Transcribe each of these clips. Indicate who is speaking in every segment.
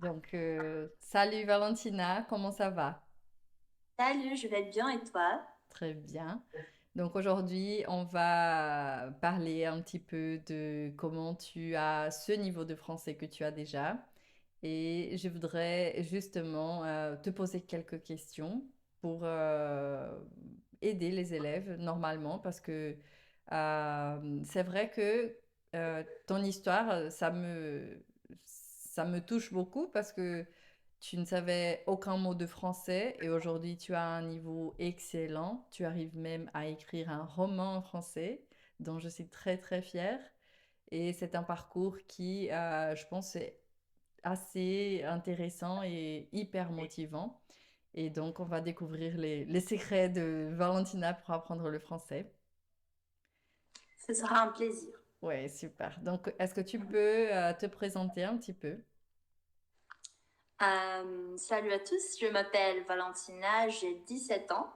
Speaker 1: Donc, salut Valentina, comment ça va?
Speaker 2: Salut, je vais bien et toi?
Speaker 1: Très bien. Donc aujourd'hui, on va parler un petit peu de comment tu as ce niveau de français que tu as déjà. Et je voudrais justement te poser quelques questions pour aider les élèves normalement parce que c'est vrai que ton histoire, ça me touche beaucoup parce que tu ne savais aucun mot de français et aujourd'hui tu as un niveau excellent. Tu arrives même à écrire un roman en français dont je suis très très fière. Et c'est un parcours qui, je pense, est assez intéressant et hyper motivant. Et donc, on va découvrir les secrets de Valentina pour apprendre le français.
Speaker 2: Ce sera un plaisir.
Speaker 1: Ouais, super. Donc, est-ce que tu peux te présenter un petit peu?
Speaker 2: Salut à tous, je m'appelle Valentina, j'ai 17 ans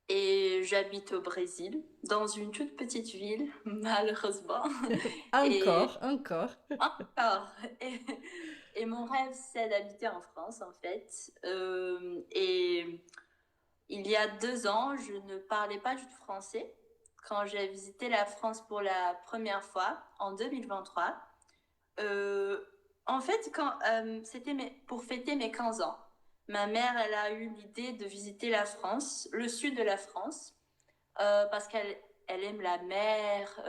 Speaker 2: et j'habite au Brésil, dans une toute petite ville, malheureusement. Et
Speaker 1: Encore, encore.
Speaker 2: encore. Et, et mon rêve, c'est d'habiter en France, en fait. Et il y a 2 ans, je ne parlais pas du tout français quand j'ai visité la France pour la première fois, en 2023. Euh, En fait, pour fêter mes 15 ans, ma mère, elle a eu l'idée de visiter la France, le sud de la France, parce qu'elle aime la mer,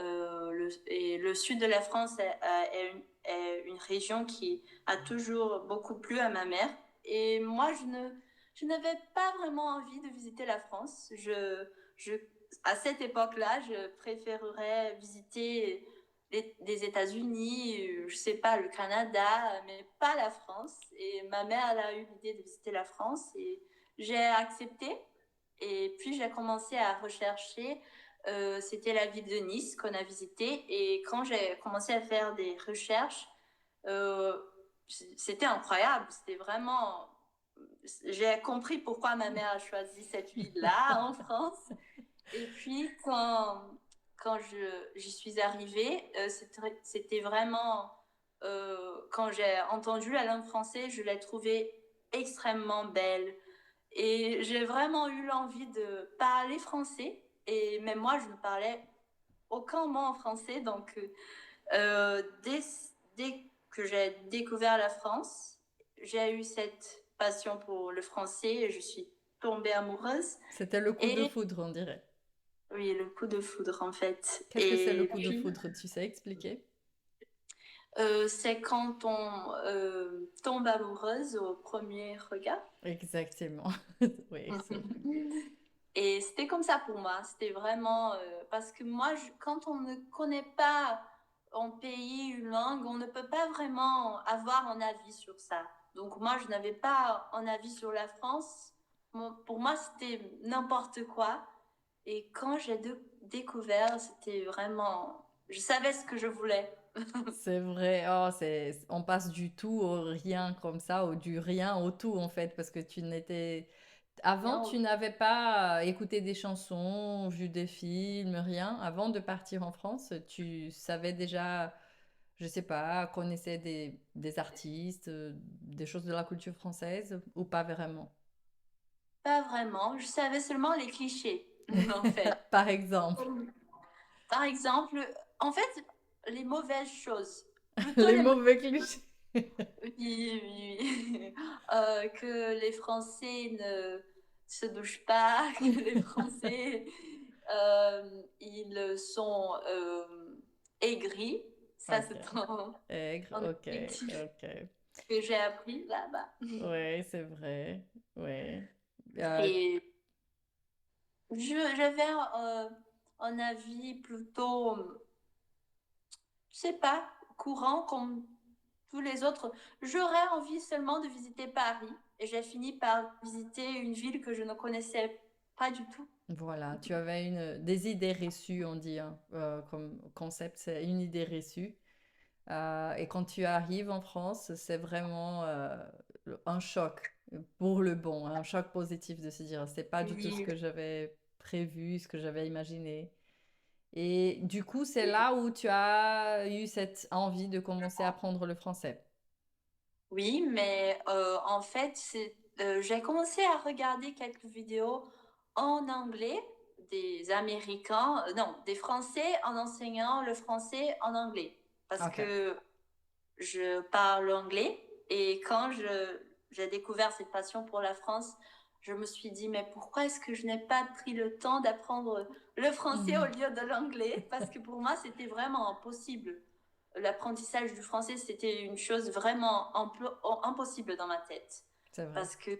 Speaker 2: et le sud de la France est une région qui a toujours beaucoup plu à ma mère. Et moi, je n'avais pas vraiment envie de visiter la France. Je, à cette époque-là, je préférerais visiter des États-Unis, je sais pas, le Canada, mais pas la France. Et ma mère, elle a eu l'idée de visiter la France et j'ai accepté. Et puis j'ai commencé à rechercher. C'était la ville de Nice qu'on a visitée. Et quand j'ai commencé à faire des recherches, euh, c'était incroyable. C'était vraiment. J'ai compris pourquoi ma mère a choisi cette ville-là en France. Et puis quand j'y suis arrivée, c'était vraiment. Quand j'ai entendu la langue française, je l'ai trouvée extrêmement belle. Et j'ai vraiment eu l'envie de parler français. Et même moi, je ne parlais aucun mot en français. Donc, dès que j'ai découvert la France, j'ai eu cette passion pour le français et je suis tombée amoureuse.
Speaker 1: C'était le coup de
Speaker 2: Et
Speaker 1: foudre, on dirait.
Speaker 2: oui, le coup de foudre, en fait.
Speaker 1: Qu'est-ce que c'est le
Speaker 2: Et
Speaker 1: coup de
Speaker 2: puis,
Speaker 1: foudre? Tu sais expliquer?
Speaker 2: c'est quand on tombe amoureuse au premier regard.
Speaker 1: Exactement. Oui, c'est vrai.
Speaker 2: Et c'était comme ça pour moi. C'était vraiment parce que moi, quand on ne connaît pas un pays, une langue, on ne peut pas vraiment avoir un avis sur ça. Donc moi, je n'avais pas un avis sur la France. Pour moi, c'était n'importe quoi. Et quand j'ai découvert, c'était vraiment... Je savais ce que je voulais.
Speaker 1: C'est vrai, oh, on passe du tout au rien comme ça, ou du rien au tout en fait, parce que avant,
Speaker 2: Bien,
Speaker 1: tu n'avais pas écouté des chansons, vu des films, rien. Avant de partir en France, tu savais déjà, je sais pas, connaissais des artistes, des choses de la culture française, ou pas vraiment?
Speaker 2: pas vraiment. Je savais seulement les clichés, en fait.
Speaker 1: Par exemple,
Speaker 2: Par exemple, en fait, les mauvaises choses. Plutôt
Speaker 1: les
Speaker 2: les
Speaker 1: mauvais clichés.
Speaker 2: oui, oui, oui. Que les Français ne se douchent pas, que les Français, ils sont aigris. Ça,
Speaker 1: Ok.
Speaker 2: c'est un,
Speaker 1: Aigre,
Speaker 2: un
Speaker 1: ok,
Speaker 2: adjectif
Speaker 1: ok.
Speaker 2: que j'ai appris là-bas.
Speaker 1: Ouais, c'est vrai. Ouais.
Speaker 2: Et j'avais un avis plutôt, je sais pas, courant comme tous les autres. J'aurais envie seulement de visiter Paris et j'ai fini par visiter une ville que je ne connaissais pas du tout.
Speaker 1: Voilà, tu avais des idées reçues, on dit, hein, comme concept, c'est une idée reçue. Et quand tu arrives en France, c'est vraiment un choc pour le bon, un choc positif de se dire, c'est pas du tout ce
Speaker 2: Oui,
Speaker 1: que j'avais prévu, ce que j'avais imaginé. Et du coup, c'est là où tu as eu cette envie de commencer à apprendre le français.
Speaker 2: Oui, mais en fait, j'ai commencé à regarder quelques vidéos en anglais des Américains, non, des Français en enseignant le français en anglais. Parce
Speaker 1: Ok.
Speaker 2: que je parle anglais et j'ai découvert cette passion pour la France, je me suis dit, mais pourquoi est-ce que je n'ai pas pris le temps d'apprendre le français au
Speaker 1: Mhm.
Speaker 2: lieu de l'anglais? Parce que pour moi, c'était vraiment impossible. L'apprentissage du français, c'était une chose vraiment impossible dans ma tête.
Speaker 1: C'est vrai.
Speaker 2: Parce que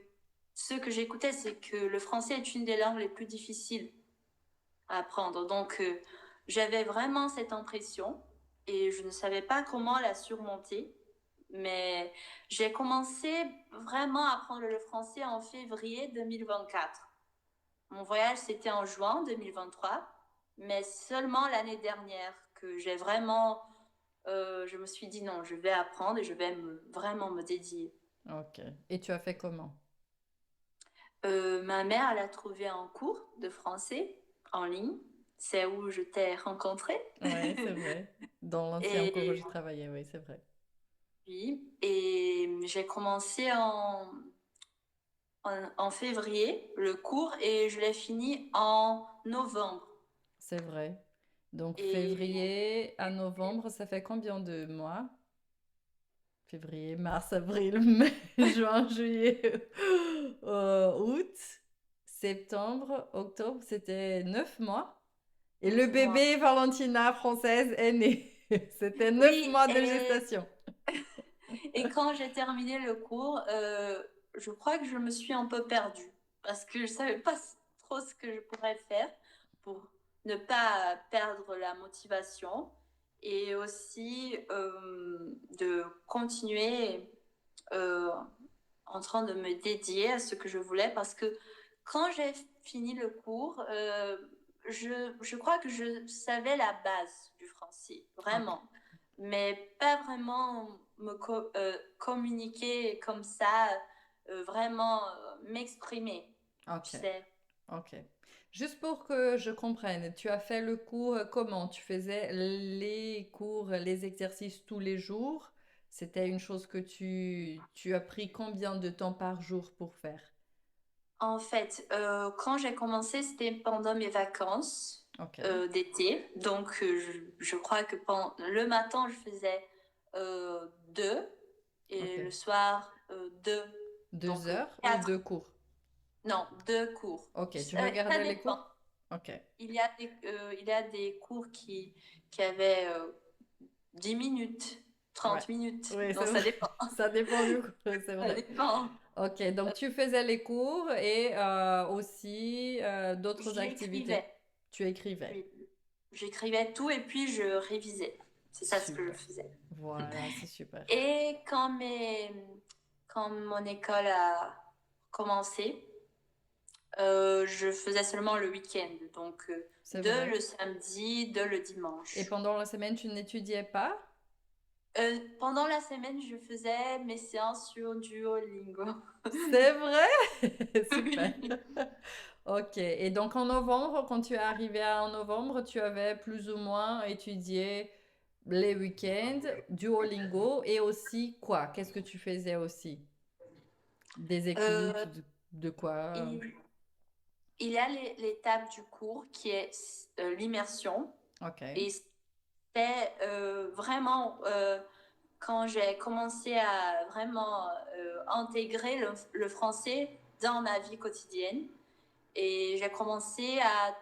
Speaker 2: ce que j'écoutais, c'est que le français est une des langues les plus difficiles à apprendre. Donc, j'avais vraiment cette impression et je ne savais pas comment la surmonter. Mais j'ai commencé vraiment à apprendre le français en février 2024. Mon voyage, c'était en juin 2023, mais seulement l'année dernière que j'ai vraiment, je me suis dit non, je vais apprendre et je vais vraiment me dédier.
Speaker 1: Ok. Et tu as fait comment?
Speaker 2: Ma mère, elle a trouvé un cours de français en ligne. C'est où je t'ai rencontré.
Speaker 1: Ouais, c'est vrai. Dans l'ancien cours où
Speaker 2: Et
Speaker 1: je travaillais, oui, c'est vrai.
Speaker 2: oui, et j'ai commencé en février le cours et je l'ai fini en novembre.
Speaker 1: C'est vrai. Donc,
Speaker 2: Et
Speaker 1: février à novembre, ça fait combien de mois? Février, mars, avril, mai, juin, juillet, août, septembre, octobre, c'était 9 mois. Et le
Speaker 2: 9 mois.
Speaker 1: bébé Valentina française est né. C'était neuf
Speaker 2: Oui,
Speaker 1: mois de gestation.
Speaker 2: et quand j'ai terminé le cours, je crois que je me suis un peu perdue parce que je savais pas trop ce que je pourrais faire pour ne pas perdre la motivation et aussi de continuer euh, en train de me dédier à ce que je voulais parce que quand j'ai fini le cours, je crois que je savais la base du français,
Speaker 1: Ok,
Speaker 2: vraiment, mais pas vraiment communiquer comme ça, vraiment m'exprimer, tu
Speaker 1: ok,
Speaker 2: sais.
Speaker 1: ok. Juste pour que je comprenne, tu as fait le cours comment? Tu faisais les cours, les exercices tous les jours? C'était une chose que tu as pris combien de temps par jour pour faire?
Speaker 2: En fait, quand j'ai commencé, c'était pendant mes vacances
Speaker 1: Ok,
Speaker 2: d'été. Donc, je crois que le matin, je faisais deux
Speaker 1: ok.
Speaker 2: et le soir, deux.
Speaker 1: Deux
Speaker 2: Donc,
Speaker 1: heures ou
Speaker 2: quatre.
Speaker 1: deux cours?
Speaker 2: Non, deux cours.
Speaker 1: Ok, tu
Speaker 2: Ça
Speaker 1: regardais les
Speaker 2: dépend.
Speaker 1: cours? Ok.
Speaker 2: Il y a des cours qui avaient 10 minutes,
Speaker 1: Ouais.
Speaker 2: 30 minutes.
Speaker 1: Oui, c'est
Speaker 2: Donc,
Speaker 1: vrai.
Speaker 2: ça dépend.
Speaker 1: Ça dépend du cours, c'est
Speaker 2: Ça
Speaker 1: vrai.
Speaker 2: dépend.
Speaker 1: Ok, donc tu faisais les cours et aussi d'autres activités.
Speaker 2: J'écrivais.
Speaker 1: Tu écrivais.
Speaker 2: Oui. J'écrivais tout et puis je révisais. C'est ça ce que je
Speaker 1: Super.
Speaker 2: faisais.
Speaker 1: Voilà, c'est super.
Speaker 2: Et quand mon école a commencé, je faisais seulement le week-end. Donc,
Speaker 1: C'est
Speaker 2: de
Speaker 1: vrai.
Speaker 2: le samedi, de le
Speaker 1: Et
Speaker 2: dimanche.
Speaker 1: pendant la semaine, tu n'étudiais pas?
Speaker 2: Pendant la semaine, je faisais mes séances sur Duolingo.
Speaker 1: C'est vrai? Super.
Speaker 2: Oui.
Speaker 1: Ok. Et donc en novembre, quand tu es arrivé en novembre, tu avais plus ou moins étudié les week-ends, Duolingo et aussi quoi? Qu'est-ce que tu faisais aussi? Des écoutes,
Speaker 2: Euh,
Speaker 1: de quoi?
Speaker 2: il, il y a l'étape du cours qui est l'immersion.
Speaker 1: Ok.
Speaker 2: Et c'était vraiment quand j'ai commencé à vraiment intégrer le français dans ma vie quotidienne. Et j'ai commencé à,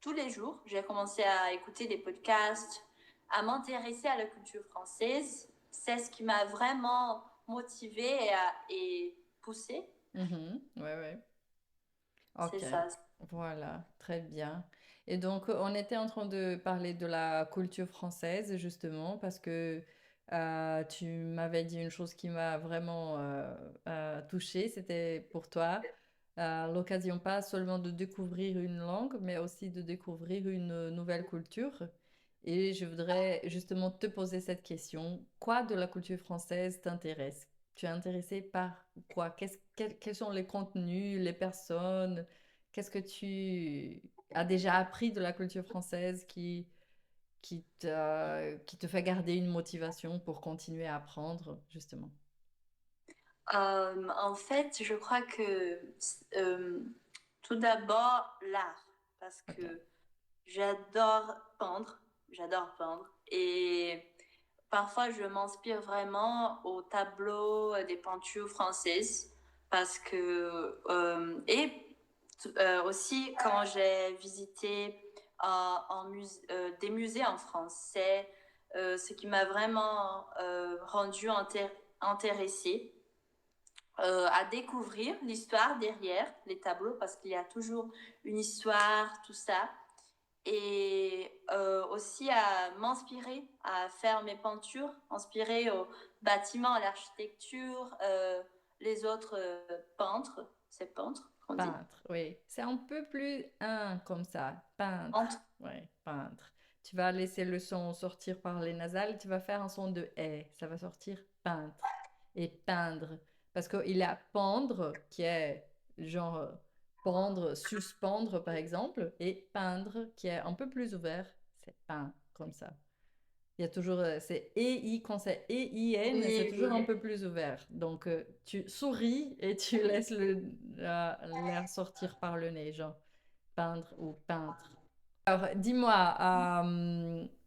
Speaker 2: tous les jours, j'ai commencé à écouter des podcasts, à m'intéresser à la culture française. C'est ce qui m'a vraiment motivée et poussée.
Speaker 1: Mhm. Ouais, ouais.
Speaker 2: C'est
Speaker 1: Ok.
Speaker 2: ça.
Speaker 1: Voilà, très bien. Et donc, on était en train de parler de la culture française, justement, parce que tu m'avais dit une chose qui m'a vraiment touchée. C'était pour toi l'occasion pas seulement de découvrir une langue, mais aussi de découvrir une nouvelle culture. Et je voudrais justement te poser cette question. Quoi de la culture française t'intéresse? Tu es intéressé par quoi? Quels sont les contenus, les personnes? Qu'est-ce que tu as déjà appris de la culture française qui te fait garder une motivation pour continuer à apprendre, justement?
Speaker 2: En fait, je crois que euh, tout d'abord l'art, parce
Speaker 1: Ok.
Speaker 2: que j'adore peindre, j'adore peindre, et parfois je m'inspire vraiment aux tableaux, des peintures françaises, parce que aussi quand j'ai visité des musées en France, c'est ce qui m'a vraiment rendu intéressée à découvrir l'histoire derrière les tableaux parce qu'il y a toujours une histoire, tout ça. Et aussi à m'inspirer, à faire mes peintures, inspirées aux bâtiments, à l'architecture, les autres peintres, c'est peintres qu'on dit.
Speaker 1: Peintre, oui. C'est un peu plus un comme ça. Peintre,
Speaker 2: Entre,
Speaker 1: oui, peintre. Tu vas laisser le son sortir par les nasales, tu vas faire un son de eh. Ça va sortir peintre et peindre. Parce qu'il y a pendre qui est genre pendre, suspendre par exemple, et peindre qui est un peu plus ouvert. C'est peint comme ça. Il y a toujours, c'est EI, quand c'est EIN, c'est
Speaker 2: oui,
Speaker 1: toujours un
Speaker 2: oui.
Speaker 1: peu plus ouvert. Donc, tu souris et tu laisses l'air sortir par le nez, genre peindre ou peintre. Alors, dis-moi,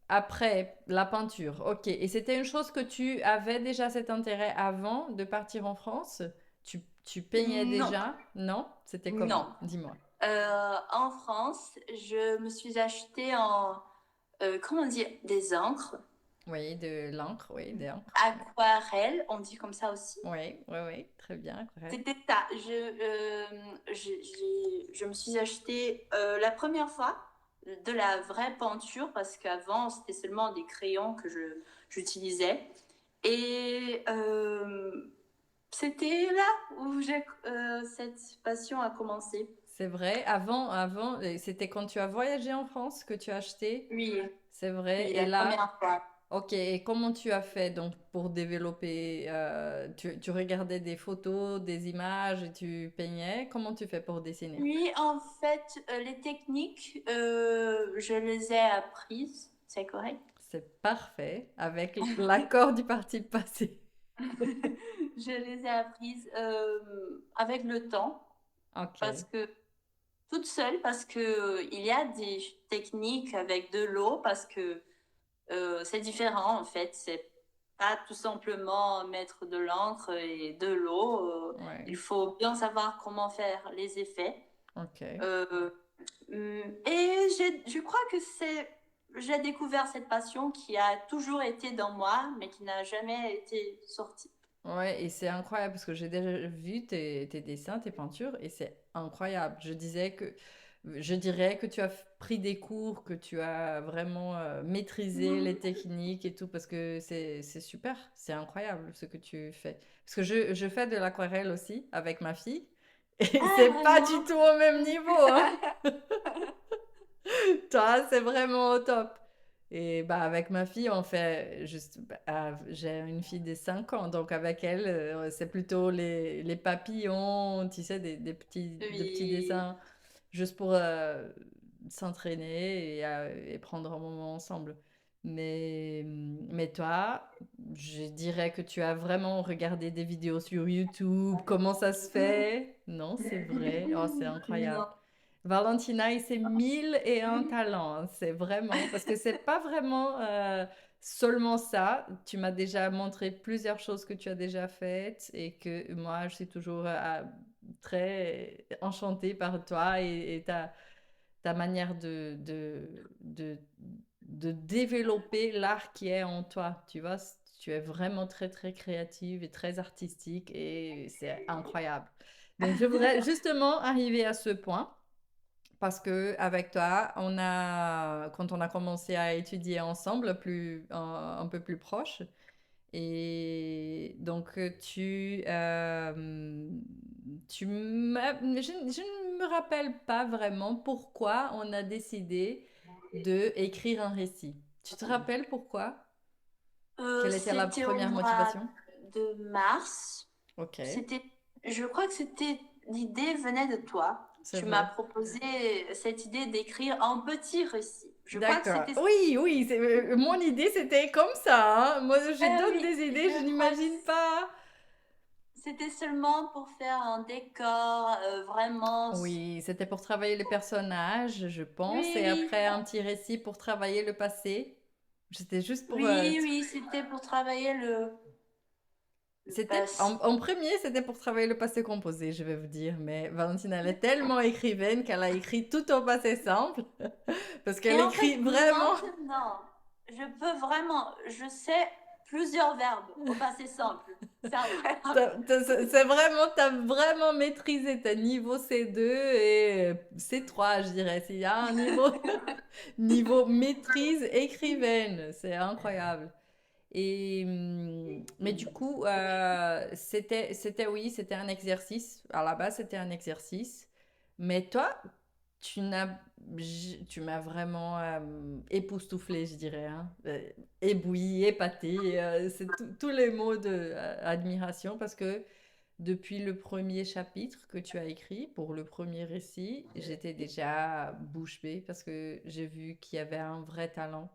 Speaker 1: après la peinture, ok. Et c'était une chose que tu avais déjà cet intérêt avant de partir en France? Tu peignais
Speaker 2: Non,
Speaker 1: déjà? Non? C'était
Speaker 2: non.
Speaker 1: comment? Dis-moi.
Speaker 2: En France, je me suis acheté comment dire, des encres,
Speaker 1: Oui, de l'encre, oui, de l'encre.
Speaker 2: aquarelles, on dit comme ça aussi.
Speaker 1: Oui, oui, oui, très bien, aquarelle.
Speaker 2: C'était ça. Je me suis acheté la première fois de la vraie peinture parce qu'avant c'était seulement des crayons que j'utilisais. Et c'était là où cette passion a commencé.
Speaker 1: C'est vrai, avant, c'était quand tu as voyagé en France que tu as acheté,
Speaker 2: Oui,
Speaker 1: c'est vrai.
Speaker 2: oui,
Speaker 1: Et
Speaker 2: la
Speaker 1: là,
Speaker 2: première fois.
Speaker 1: ok, et comment tu as fait donc pour développer, tu regardais des photos, des images et tu peignais, comment tu fais pour dessiner?
Speaker 2: Oui, en fait, les techniques, je les ai apprises, c'est correct.
Speaker 1: C'est parfait, avec l'accord du participe passé.
Speaker 2: Je les ai apprises avec le temps, parce
Speaker 1: Ok,
Speaker 2: que toute seule, parce que il y a des techniques avec de l'eau, parce que c'est différent en fait. C'est pas tout simplement mettre de l'encre et de l'eau.
Speaker 1: ouais,
Speaker 2: Il faut bien savoir comment faire les effets.
Speaker 1: ok.
Speaker 2: Euh, et je crois que j'ai découvert cette passion qui a toujours été dans moi, mais qui n'a jamais été sortie.
Speaker 1: Ouais, et c'est incroyable parce que j'ai déjà vu tes dessins, tes peintures, et c'est incroyable. Je dirais que tu as pris des cours, que tu as vraiment maîtrisé les
Speaker 2: Mhm.
Speaker 1: techniques et tout, parce que c'est super, c'est incroyable ce que tu fais. Parce que je fais de l'aquarelle aussi avec ma fille, et
Speaker 2: Ah,
Speaker 1: c'est pas du
Speaker 2: vraiment?
Speaker 1: tout au même niveau, hein. Toi, c'est vraiment au top. Et bah avec ma fille, on fait juste. J'ai une fille de 5 ans, donc avec elle, c'est plutôt les papillons, tu sais, des petits
Speaker 2: Oui.
Speaker 1: dessins, juste pour s'entraîner et prendre un moment ensemble. Mais toi, je dirais que tu as vraiment regardé des vidéos sur YouTube, comment ça se fait? Non, c'est vrai. Oh, c'est incroyable.
Speaker 2: Non.
Speaker 1: Valentina et ses mille et un talents, hein, c'est vraiment, parce que c'est pas vraiment seulement ça. Tu m'as déjà montré plusieurs choses que tu as déjà faites et que moi, je suis toujours très enchantée par toi et ta manière de développer l'art qui est en toi. Tu vois, tu es vraiment très, très créative et très artistique et c'est incroyable. Donc, je voudrais justement arriver à ce point. Parce que avec toi, quand on a commencé à étudier ensemble, un peu plus proche, et donc je ne me rappelle pas vraiment pourquoi on a décidé de écrire un récit. Tu te rappelles pourquoi? Quelle était la
Speaker 2: C'était au
Speaker 1: première
Speaker 2: mois
Speaker 1: motivation?
Speaker 2: de mars.
Speaker 1: Ok,
Speaker 2: C'était, je crois que l'idée venait de toi.
Speaker 1: c'est
Speaker 2: Tu m'as
Speaker 1: vrai.
Speaker 2: proposé cette idée d'écrire un petit récit. Je crois que
Speaker 1: D'accord.
Speaker 2: c'était ça.
Speaker 1: Oui, oui, mon idée c'était comme ça, hein. Moi, je
Speaker 2: Ah
Speaker 1: donne
Speaker 2: oui,
Speaker 1: des idées, je
Speaker 2: je crois que
Speaker 1: n'imagine pas.
Speaker 2: c'était seulement pour faire un décor, vraiment.
Speaker 1: Oui, c'était pour travailler les personnages, je pense,
Speaker 2: Oui,
Speaker 1: et
Speaker 2: oui,
Speaker 1: après un petit récit pour travailler le passé. C'était juste pour...
Speaker 2: oui, oui, c'était pour travailler le
Speaker 1: c'était,
Speaker 2: passé.
Speaker 1: en premier, c'était pour travailler le passé composé, je vais vous dire. Mais Valentine, elle est tellement écrivaine qu'elle a écrit tout au passé simple. Parce qu'elle
Speaker 2: Et en fait,
Speaker 1: écrit vraiment...
Speaker 2: maintenant, je peux vraiment, je sais plusieurs verbes au passé simple. C'est incroyable.
Speaker 1: C'est vraiment, t'as vraiment maîtrisé ta niveau C2 et C3, je dirais. S'il y a un niveau, niveau maîtrise écrivaine, c'est incroyable. Et, mais du coup, oui, c'était un exercice. À la base, c'était un exercice. Mais toi, tu n'as, tu m'as vraiment époustouflé, je dirais. Hein. Ébloui, épaté. C'est tous les mots d'admiration parce que depuis le premier chapitre que tu as écrit, pour le premier récit, j'étais déjà bouche bée parce que j'ai vu qu'il y avait un vrai talent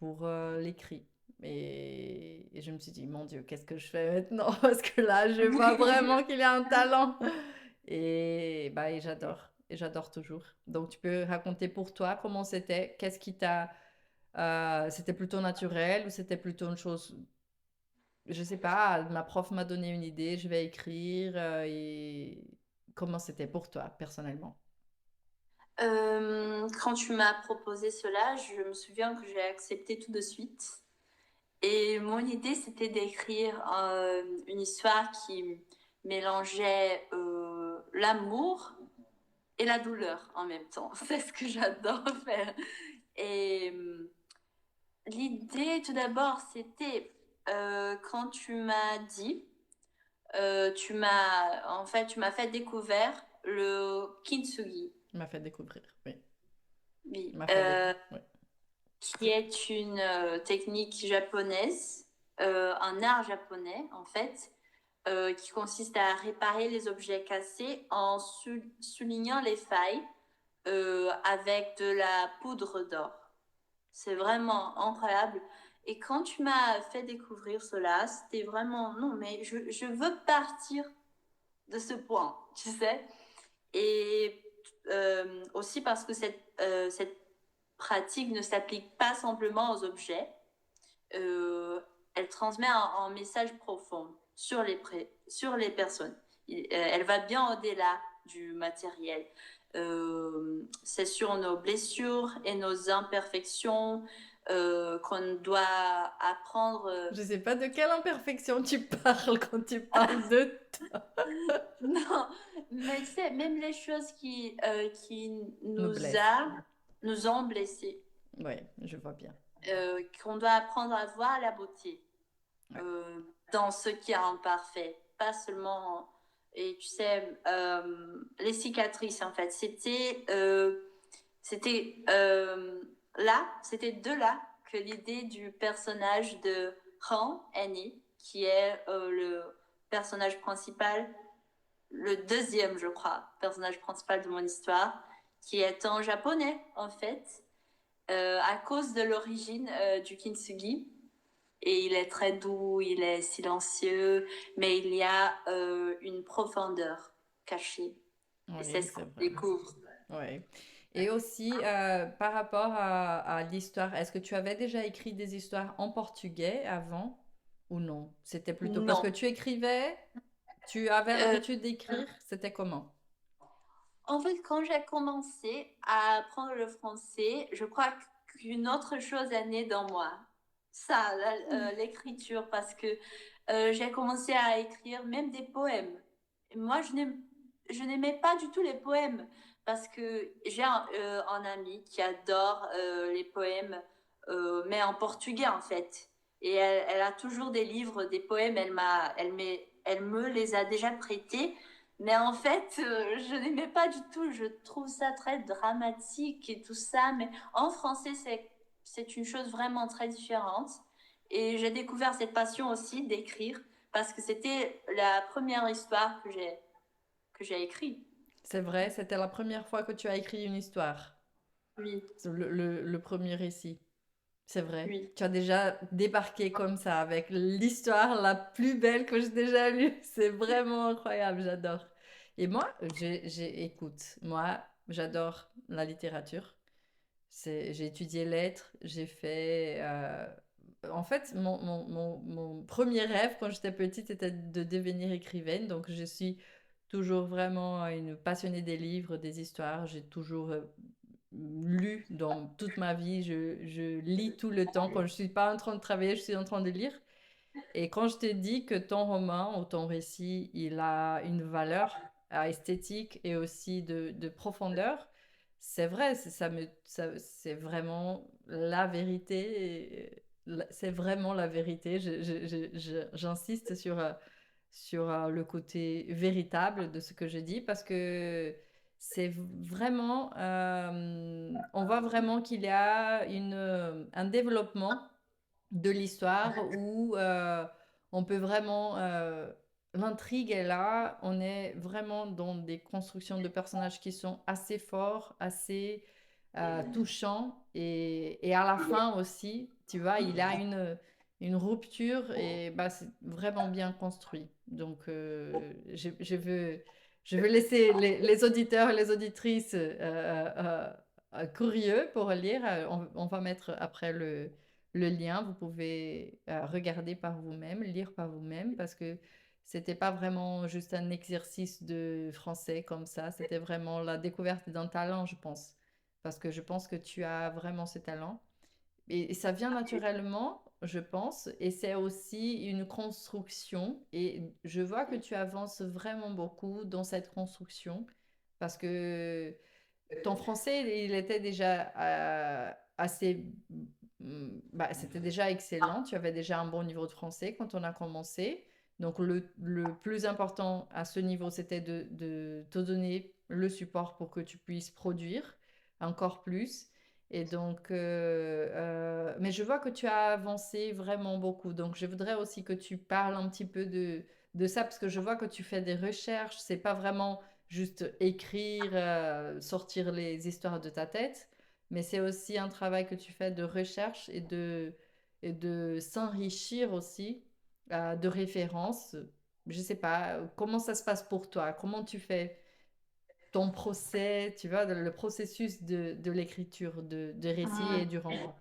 Speaker 1: pour l'écrit. Et je me suis dit, mon Dieu, qu'est-ce que je fais maintenant? Parce que là, je vois vraiment qu'il a un talent. Et, bah, et j'adore. Et j'adore toujours. Donc, tu peux raconter pour toi comment c'était? Qu'est-ce qui t'a... c'était plutôt naturel ou c'était plutôt une chose... Je sais pas, ma prof m'a donné une idée, je vais écrire. Et comment c'était pour toi, personnellement?
Speaker 2: Quand tu m'as proposé cela, je me souviens que j'ai accepté tout de suite. Et mon idée, c'était d'écrire une histoire qui mélangeait l'amour et la douleur en même temps. C'est ce que j'adore faire. Et l'idée, tout d'abord, c'était quand tu m'as dit, tu m'as fait découvrir le kintsugi.
Speaker 1: Il m'a fait découvrir, oui.
Speaker 2: Oui.
Speaker 1: Il m'a fait découvrir, oui.
Speaker 2: Qui est une technique japonaise, un art japonais en fait, qui consiste à réparer les objets cassés en soulignant les failles avec de la poudre d'or. C'est vraiment incroyable. Et quand tu m'as fait découvrir cela, c'était vraiment non, mais je veux partir de ce point, tu sais. Et aussi parce que cette pratique ne s'applique pas simplement aux objets, elle transmet un message profond sur les personnes. Elle va bien au-delà du matériel. C'est sur nos blessures et nos imperfections qu'on doit apprendre.
Speaker 1: Je sais pas de quelle imperfection tu parles quand tu parles de...
Speaker 2: Non, mais tu sais, même les choses qui
Speaker 1: Noblesse.
Speaker 2: nous ont blessés,
Speaker 1: Oui, je vois bien.
Speaker 2: qu'on doit apprendre à voir la beauté
Speaker 1: Ouais.
Speaker 2: dans ce qui est imparfait, pas seulement. Et tu sais, les cicatrices, en fait, c'était de là que l'idée du personnage de Han est née, qui est le personnage principal, le deuxième, je crois, personnage principal de mon histoire, qui est en japonais, en fait, à cause de l'origine du kintsugi. Et il est très doux, il est silencieux, mais il y a une profondeur cachée. Et c'est
Speaker 1: Oui,
Speaker 2: ce
Speaker 1: c'est
Speaker 2: qu'on
Speaker 1: vrai.
Speaker 2: découvre.
Speaker 1: Oui. Et aussi, par rapport à l'histoire, est-ce que tu avais déjà écrit des histoires en portugais avant ou non? C'était plutôt parce
Speaker 2: Non.
Speaker 1: que tu écrivais, tu avais
Speaker 2: Euh,
Speaker 1: l'habitude d'écrire, c'était comment?
Speaker 2: En fait, quand j'ai commencé à apprendre le français, je crois qu'une autre chose est née dans moi. Ça, l'écriture, parce que j'ai commencé à écrire même des poèmes. Et moi, je n'aimais pas du tout les poèmes, parce que j'ai un ami qui adore les poèmes, mais en portugais en fait. Et elle a toujours des livres, des poèmes, elle me les a déjà prêtés. Mais en fait, je n'aimais pas du tout. Je trouve ça très dramatique et tout ça. Mais en français, c'est une chose vraiment très différente. Et j'ai découvert cette passion aussi d'écrire parce que c'était la première histoire que j'ai écrite.
Speaker 1: C'est vrai, c'était la première fois que tu as écrit une histoire,
Speaker 2: Oui.
Speaker 1: le premier récit. C'est vrai.
Speaker 2: Oui.
Speaker 1: Tu as déjà débarqué comme ça avec l'histoire la plus belle que j'ai déjà lue. C'est vraiment incroyable, j'adore. Et moi, écoute, moi, j'adore la littérature. J'ai étudié lettres, j'ai fait... en fait, mon premier rêve quand j'étais petite était de devenir écrivaine. Donc, je suis toujours vraiment une passionnée des livres, des histoires. J'ai toujours lu dans toute ma vie. Je lis tout le temps. Quand je suis pas en train de travailler, je suis en train de lire. Et quand je te dis que ton roman ou ton récit, il a une valeur esthétique et aussi de profondeur, c'est vrai, c'est vraiment la vérité. C'est vraiment la vérité. J'insiste sur le côté véritable de ce que je dis parce que c'est vraiment, on voit vraiment qu'il y a un développement de l'histoire où on peut vraiment... l'intrigue est là, on est vraiment dans des constructions de personnages qui sont assez forts, assez touchants, et à la fin aussi, tu vois, il a une rupture et bah, c'est vraiment bien construit. Donc, je veux laisser les auditeurs et les auditrices curieux pour lire. On va mettre après le lien, vous pouvez regarder par vous-même, lire par vous-même, parce que c'était pas vraiment juste un exercice de français comme ça, c'était vraiment la découverte d'un talent, je pense. Parce que je pense que tu as vraiment ce talent. Et ça vient naturellement, je pense, et c'est aussi une construction. Et je vois que tu avances vraiment beaucoup dans cette construction, parce que ton français, il était déjà assez... bah, c'était déjà excellent. Tu avais déjà un bon niveau de français quand on a commencé. Donc, le plus important à ce niveau, c'était de te donner le support pour que tu puisses produire encore plus. Et donc, mais je vois que tu as avancé vraiment beaucoup. Donc, je voudrais aussi que tu parles un petit peu de ça, parce que je vois que tu fais des recherches. C'est pas vraiment juste écrire, sortir les histoires de ta tête, mais c'est aussi un travail que tu fais de recherche et de s'enrichir aussi de références. Je sais pas, comment ça se passe pour toi? Comment tu fais ton procès, tu vois, le processus de l'écriture de récits et du roman?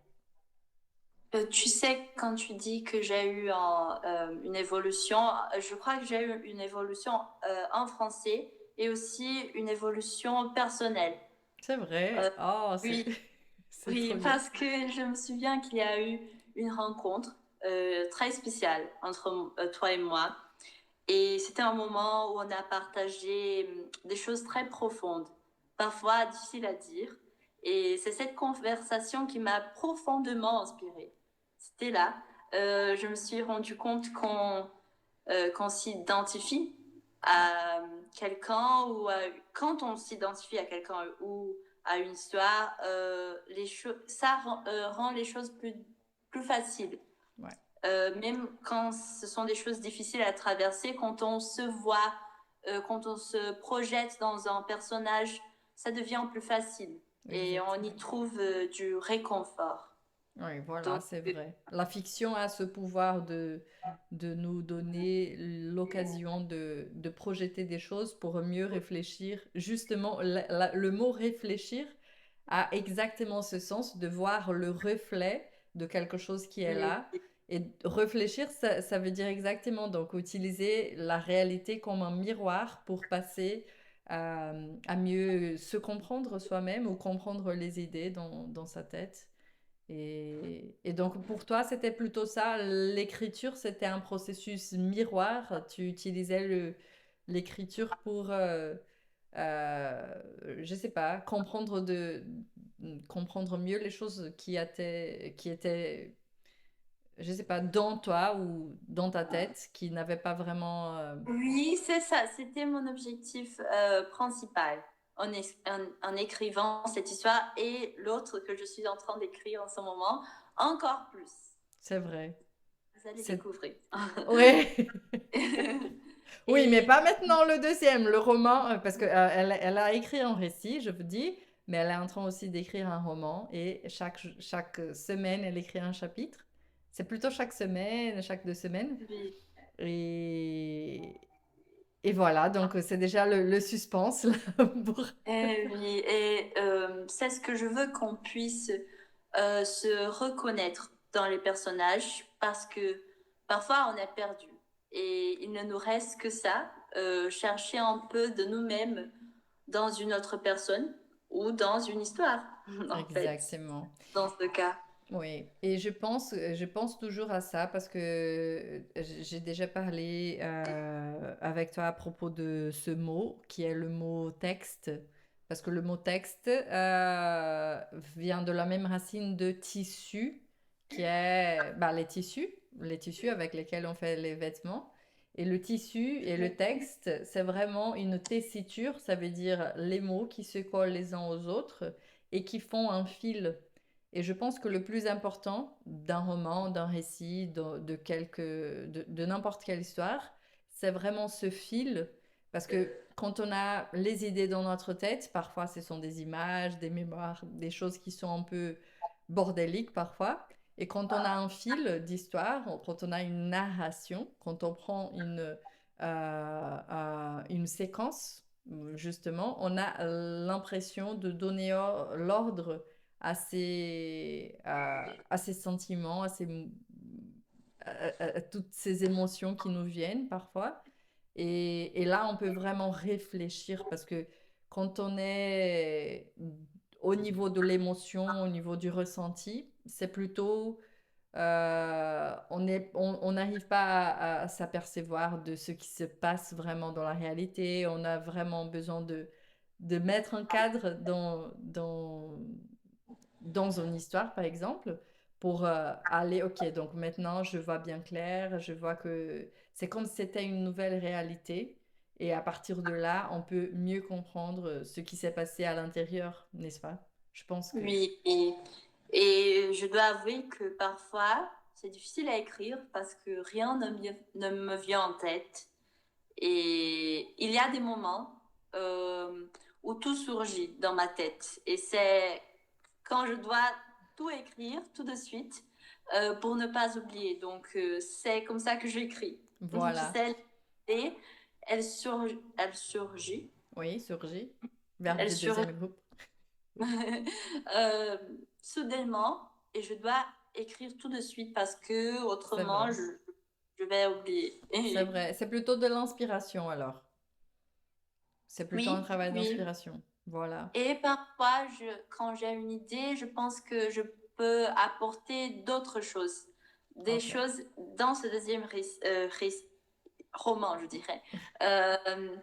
Speaker 2: Tu sais, quand tu dis que j'ai eu une évolution, je crois que j'ai eu une évolution en français et aussi une évolution personnelle.
Speaker 1: C'est
Speaker 2: Euh,
Speaker 1: vrai. Oh,
Speaker 2: oui,
Speaker 1: c'est
Speaker 2: oui,
Speaker 1: trop bien.
Speaker 2: parce que je me souviens qu'il y a eu une rencontre très spéciale entre toi et moi. Et c'était un moment où on a partagé des choses très profondes, parfois difficiles à dire. Et c'est cette conversation qui m'a profondément inspirée. C'était là. Je me suis rendu compte qu'on s'identifie à quelqu'un quand on s'identifie à quelqu'un ou à une histoire, ça rend les choses plus faciles.
Speaker 1: Ouais.
Speaker 2: Même quand ce sont des choses difficiles à traverser, quand on se voit, quand on se projette dans un personnage, ça devient plus facile et on y
Speaker 1: Exactement.
Speaker 2: trouve du réconfort.
Speaker 1: Oui, voilà,
Speaker 2: Donc,
Speaker 1: c'est vrai. La fiction a ce pouvoir de nous donner l'occasion de projeter des choses pour mieux réfléchir. Justement, le mot réfléchir a exactement ce sens de voir le reflet de quelque chose qui est là. Et réfléchir, ça veut dire exactement donc utiliser la réalité comme un miroir pour passer à mieux se comprendre soi-même ou comprendre les idées dans sa tête. Et donc pour toi, c'était plutôt ça, l'écriture, c'était un processus miroir. Tu utilisais l'écriture pour, je sais pas, comprendre mieux les choses qui étaient, je sais pas, dans toi ou dans ta tête, qui n'avaient pas vraiment...
Speaker 2: oui, c'est ça, c'était mon objectif principal en écrivant cette histoire et l'autre que je suis en train d'écrire en ce moment, encore plus.
Speaker 1: c'est vrai.
Speaker 2: Vous allez
Speaker 1: C'est...
Speaker 2: découvrir.
Speaker 1: Ouais. Oui, mais
Speaker 2: Et
Speaker 1: pas maintenant le deuxième, le roman, parce que elle a écrit un récit, je vous dis, mais elle est en train aussi d'écrire un roman et chaque semaine, elle écrit un chapitre. C'est plutôt chaque semaine, chaque 2 semaines.
Speaker 2: Oui.
Speaker 1: Et, et voilà, donc c'est déjà le suspense là, pour...
Speaker 2: Oui, c'est ce que je veux qu'on puisse se reconnaître dans les personnages parce que parfois on est perdu et il ne nous reste que ça, chercher un peu de nous-mêmes dans une autre personne ou dans une histoire, en fait,
Speaker 1: Exactement.
Speaker 2: dans ce cas.
Speaker 1: Oui, et je pense toujours à ça parce que j'ai déjà parlé avec toi à propos de ce mot qui est le mot texte. Parce que le mot texte vient de la même racine de tissu, qui est bah, les tissus avec lesquels on fait les vêtements. Et le tissu et le texte, c'est vraiment une tessiture, ça veut dire les mots qui se collent les uns aux autres et qui font un fil. Et je pense que le plus important d'un roman, d'un récit, de n'importe quelle histoire, c'est vraiment ce fil. Parce que quand on a les idées dans notre tête, parfois ce sont des images, des mémoires, des choses qui sont un peu bordéliques parfois. Et quand on a un fil d'histoire, quand on a une narration, quand on prend une séquence, justement, on a l'impression de donner l'ordre à ces sentiments, à toutes ces émotions qui nous viennent parfois. Et là, on peut vraiment réfléchir parce que quand on est au niveau de l'émotion, au niveau du ressenti, c'est plutôt... on n'arrive pas à s'apercevoir de ce qui se passe vraiment dans la réalité. On a vraiment besoin de mettre un cadre dans une histoire, par exemple, pour aller, ok, donc maintenant je vois bien clair, je vois que c'est comme si c'était une nouvelle réalité. Et à partir de là, on peut mieux comprendre ce qui s'est passé à l'intérieur, n'est-ce pas? Je pense que...
Speaker 2: Oui, et je dois avouer que parfois c'est difficile à écrire parce que rien ne me vient en tête. Et il y a des moments où tout surgit dans ma tête. Et c'est quand je dois tout écrire tout de suite pour ne pas oublier. Donc, c'est comme ça que j'écris. Tu
Speaker 1: Voilà.
Speaker 2: sais, l'idée, elle surgit.
Speaker 1: Oui, surgit. Verbe
Speaker 2: Elle
Speaker 1: de
Speaker 2: surgit
Speaker 1: deuxième groupe.
Speaker 2: euh, soudainement et je dois écrire tout de suite parce que
Speaker 1: C'est
Speaker 2: autrement,
Speaker 1: vrai.
Speaker 2: je vais oublier.
Speaker 1: C'est vrai. C'est plutôt de l'inspiration alors. C'est plutôt un
Speaker 2: Oui,
Speaker 1: travail
Speaker 2: oui.
Speaker 1: d'inspiration. Voilà.
Speaker 2: Et parfois, quand j'ai une idée, je pense que je peux apporter d'autres choses. Des
Speaker 1: Ok.
Speaker 2: choses dans ce deuxième roman, je dirais. Euh,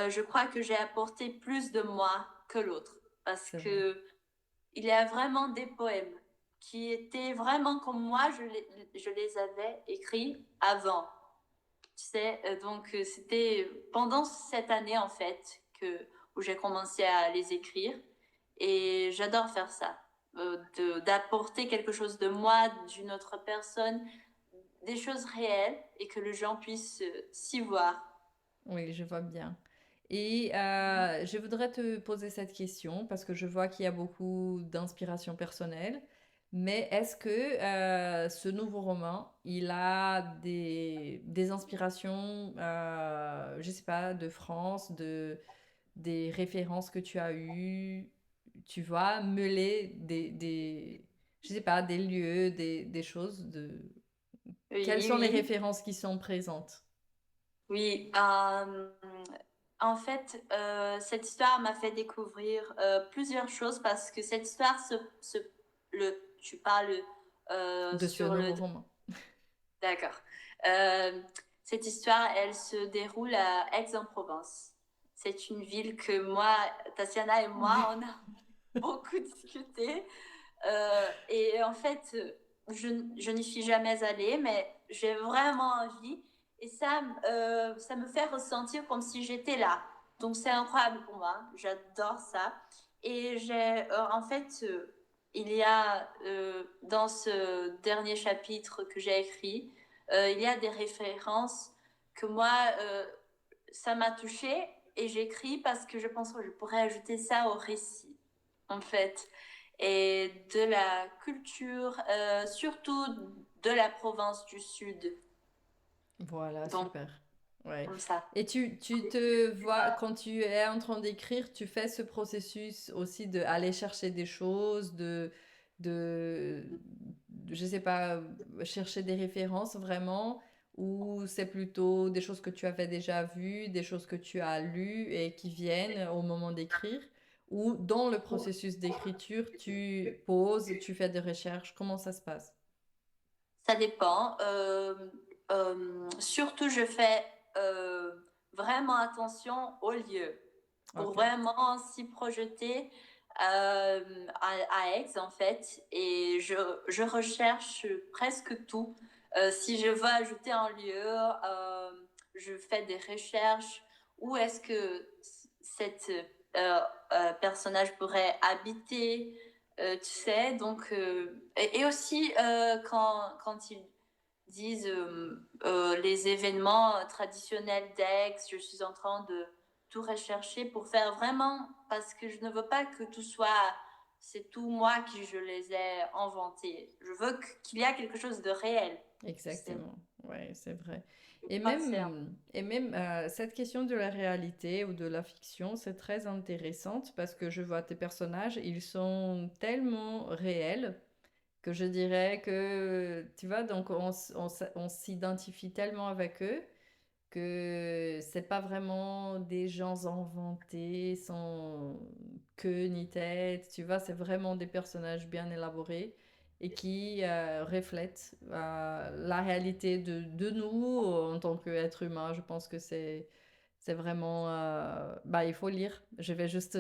Speaker 2: je crois que j'ai apporté plus de moi que l'autre. Parce
Speaker 1: C'est vrai.
Speaker 2: que il y a vraiment des poèmes qui étaient vraiment comme moi, je les avais écrits avant. Tu sais, donc c'était pendant cette année en fait où j'ai commencé à les écrire et j'adore faire ça, d'apporter quelque chose de moi, d'une autre personne, des choses réelles et que les gens puissent s'y voir.
Speaker 1: Oui, je vois bien. Et je voudrais te poser cette question parce que je vois qu'il y a beaucoup d'inspiration personnelle. Mais est-ce que ce nouveau roman, il a des inspirations, je sais pas, de France, des références que tu as eues, tu vois, mêler je sais pas, des lieux, des choses Quelles
Speaker 2: Oui,
Speaker 1: sont les
Speaker 2: oui,
Speaker 1: références qui sont présentes?
Speaker 2: oui. En fait, cette histoire m'a fait découvrir plusieurs choses parce que cette histoire tu parles
Speaker 1: De ce
Speaker 2: sur le...
Speaker 1: nouveau roman.
Speaker 2: D'accord. Euh, cette histoire, elle se déroule à Aix-en-Provence. C'est une ville que moi, Tatiana et moi, on a beaucoup discuté. Et en fait, je n'y suis jamais allée, mais j'ai vraiment envie. Et ça me fait ressentir comme si j'étais là. Donc c'est incroyable pour moi. J'adore ça. Et en fait, il y a dans ce dernier chapitre que j'ai écrit, il y a des références que moi, ça m'a touchée et j'écris parce que je pense que je pourrais ajouter ça au récit. en fait, et de la culture, surtout de la province du Sud.
Speaker 1: Voilà,
Speaker 2: Donc,
Speaker 1: super. Ouais.
Speaker 2: comme ça.
Speaker 1: Et tu te vois, quand tu es en train d'écrire, tu fais ce processus aussi de aller chercher des choses, de, je sais pas, chercher des références vraiment, ou c'est plutôt des choses que tu avais déjà vues, des choses que tu as lues et qui viennent au moment d'écrire, ou dans le processus d'écriture, tu poses, tu fais des recherches, comment ça se passe?
Speaker 2: Ça dépend. Surtout, je fais vraiment attention au lieu pour
Speaker 1: Ok.
Speaker 2: vraiment s'y projeter à Aix, en fait. Et je recherche presque tout. Si je veux ajouter un lieu, je fais des recherches. Où est-ce que cette personnage pourrait habiter? Tu sais, donc, et aussi quand ils disent les événements traditionnels d'Aix, je suis en train de tout rechercher pour faire vraiment, parce que je ne veux pas que tout soit, c'est tout moi qui je les ai inventés. Je veux qu'il y a quelque chose de réel. C'est
Speaker 1: Exactement, ouais, c'est vrai.
Speaker 2: pas faire.
Speaker 1: Et même cette question de la réalité ou de la fiction, c'est très intéressante parce que je vois tes personnages, ils sont tellement réels que je dirais que, tu vois, donc on s'identifie tellement avec eux que c'est pas vraiment des gens inventés sans queue ni tête, tu vois, c'est vraiment des personnages bien élaborés et qui reflètent la réalité de nous en tant qu'êtres humains. Je pense que c'est vraiment... bah, il faut lire. Je vais juste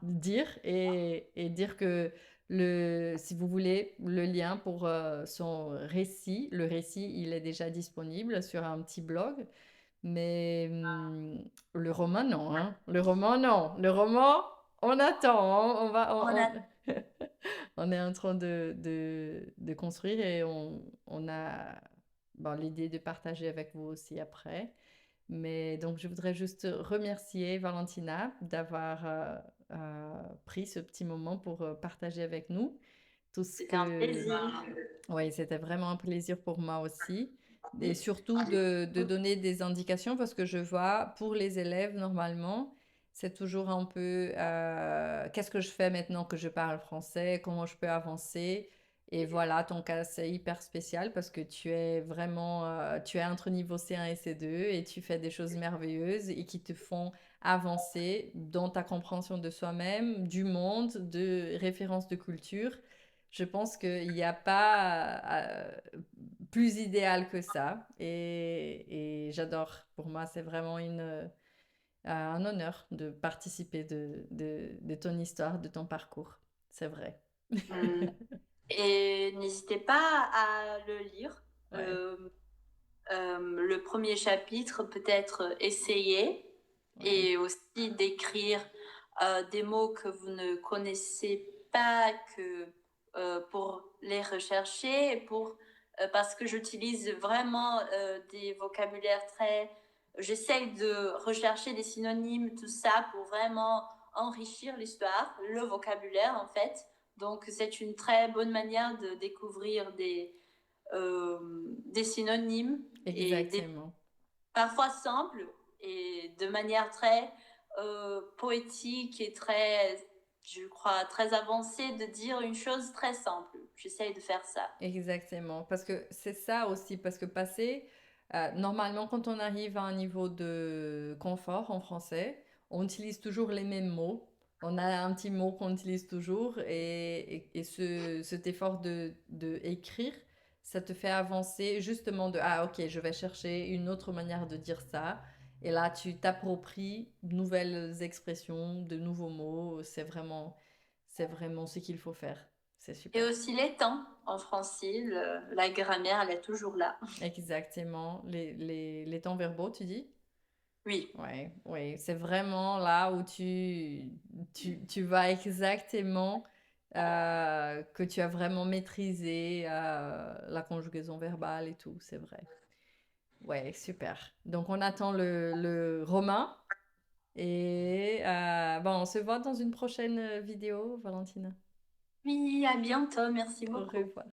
Speaker 1: dire et dire que si vous voulez le lien pour son récit, le récit, il est déjà disponible sur un petit blog. Mais le roman, non, hein. Le roman, non. Le roman, on attend, hein.
Speaker 2: On a
Speaker 1: On est en train de construire et on a bon, l'idée de partager avec vous aussi après. Mais donc, je voudrais juste remercier Valentina d'avoir pris ce petit moment pour partager avec nous tout ce
Speaker 2: C'était un
Speaker 1: que...
Speaker 2: plaisir.
Speaker 1: Oui, c'était vraiment un plaisir pour moi aussi. Et surtout de donner des indications parce que je vois, pour les élèves, normalement, c'est toujours un peu qu'est-ce que je fais maintenant que je parle français, comment je peux avancer. Et voilà, ton cas, c'est hyper spécial parce que tu es vraiment, tu es entre niveau C1 et C2 et tu fais des choses merveilleuses et qui te font avancer dans ta compréhension de soi-même, du monde, de références de culture. Je pense qu'il n'y a pas plus idéal que ça. Et j'adore. Pour moi, c'est vraiment un honneur de participer de ton histoire, de ton parcours. C'est vrai.
Speaker 2: Hum. Et n'hésitez pas à le lire.
Speaker 1: Ouais,
Speaker 2: Le premier chapitre, peut-être essayer
Speaker 1: ouais.
Speaker 2: et aussi d'écrire des mots que vous ne connaissez pas que pour les rechercher et parce que j'utilise vraiment des vocabulaires très j'essaye de rechercher des synonymes tout ça pour vraiment enrichir l'histoire le vocabulaire en fait donc c'est une très bonne manière de découvrir des synonymes et
Speaker 1: Exactement.
Speaker 2: parfois simples et de manière très poétique et très, je crois, très avancée de dire une chose très simple. J'essaye de faire ça.
Speaker 1: Exactement. Parce que c'est ça aussi. Parce que passer, normalement, quand on arrive à un niveau de confort en français, on utilise toujours les mêmes mots. On a un petit mot qu'on utilise toujours et cet effort de écrire, ça te fait avancer justement ah, ok, je vais chercher une autre manière de dire ça. Et là, tu t'appropries de nouvelles expressions, de nouveaux mots. C'est vraiment ce qu'il faut faire. C'est
Speaker 2: Et
Speaker 1: super.
Speaker 2: aussi les temps en français, la grammaire, elle est toujours là.
Speaker 1: Exactement. Les temps verbaux, tu dis?
Speaker 2: Oui.
Speaker 1: Ouais, ouais. C'est vraiment là où tu vas exactement que tu as vraiment maîtrisé la conjugaison verbale et tout, c'est vrai. Ouais, super. Donc on attend le romain Et bon, on se voit dans une prochaine vidéo, Valentina.
Speaker 2: Oui, à bientôt. Merci
Speaker 1: Au
Speaker 2: beaucoup.
Speaker 1: revoir.